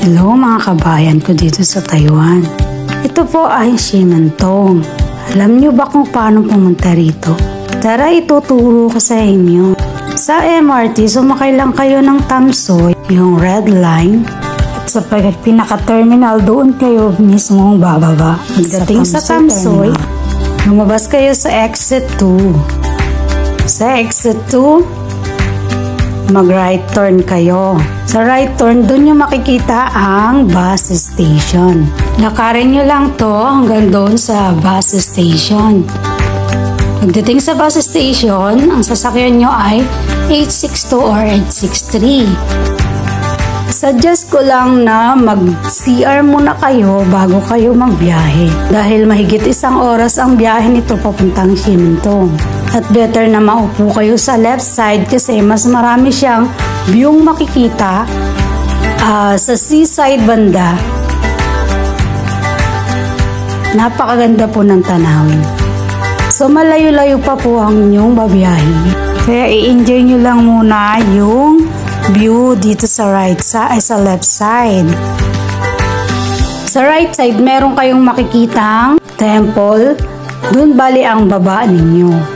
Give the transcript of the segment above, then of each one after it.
Hello mga kabayan ko dito sa Taiwan. Ito po ay Ximantong. Alam nyo ba kung paano pumunta rito? Tara, ituturo ko sa inyo. Sa MRT, sumakay lang kayo ng Tamsoy, yung red line. At sa pinaka-terminal, doon kayo mismong bababa. Pagdating sa Tamsoy, lumabas kayo sa exit 2. Sa exit 2, mag-right turn kayo. Sa right turn, doon nyo makikita ang bus station. Lakarin nyo lang to hanggang doon sa bus station. Pagdating sa bus station, ang sasakyan nyo ay 862 or 863. Suggest ko lang na mag-CR muna kayo bago kayo magbiyahe. Dahil mahigit 1 oras ang biyahe nito papuntang Ximantong. At better na maupo kayo sa left side kasi mas marami siyang view makikita sa seaside banda. Napakaganda po ng tanawin. So malayo-layo pa po ang inyong babiyahe. Kaya i-enjoy nyo lang muna yung view dito sa right side, sa left side. Sa right side, meron kayong makikitang temple. Doon bali ang baba ninyo.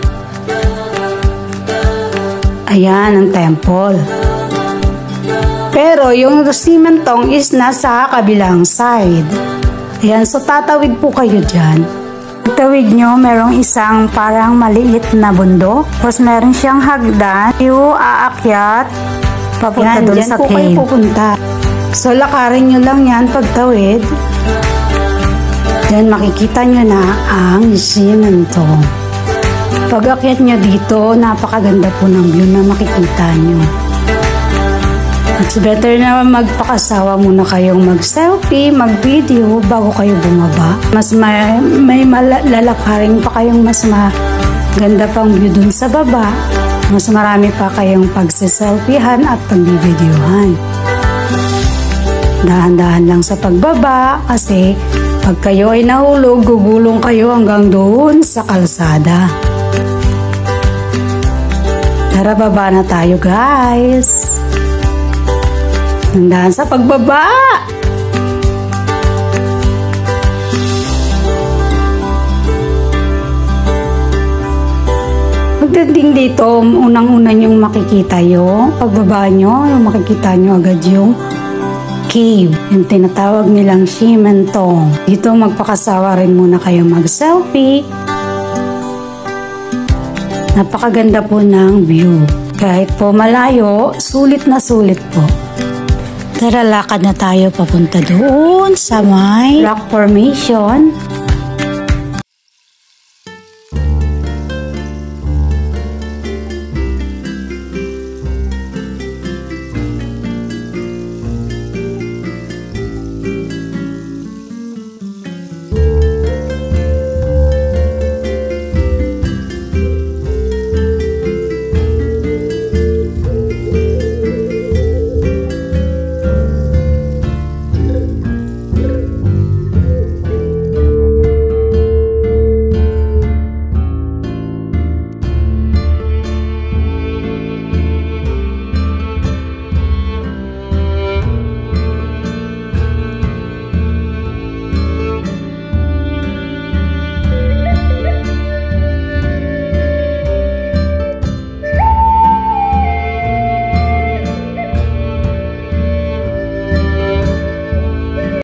Ayan ang temple. Pero yung Ximantong is nasa kabilang side. Ayan, so tatawid po kayo dyan. Tawid nyo, merong isang parang maliit na bundok. Tapos meron siyang hagdan. Yung aakyat, papunta doon sa cave. Yan po kayo pupunta. So lakarin nyo lang yan pagtawid. Then makikita nyo na ang Ximantong. Pag-akyat nyo dito, napakaganda po ng view na makikita nyo. It's better na magpakasawa muna kayong mag-selfie, mag-video bago kayo bumaba. Mas may lalakarin pa kayong mas maganda pang view dun sa baba. Mas marami pa kayong pagsiselfiehan at pag-videohan. Dahan-dahan lang sa pagbaba kasi pag kayo ay nahulog, gugulong kayo hanggang doon sa kalsada. Tara, baba na tayo guys. Dahan sa pagbaba. Pagdating dito, unang-una yung makikita yung pagbaba nyo, yung makikita nyo agad yung cave, yung tinatawag nilang Ximantong. Dito magpakasawa rin muna kayo mag-selfie. Napakaganda po ng view. Kahit po malayo, sulit na sulit po. Tara, lakad na tayo papunta doon sa may rock formation.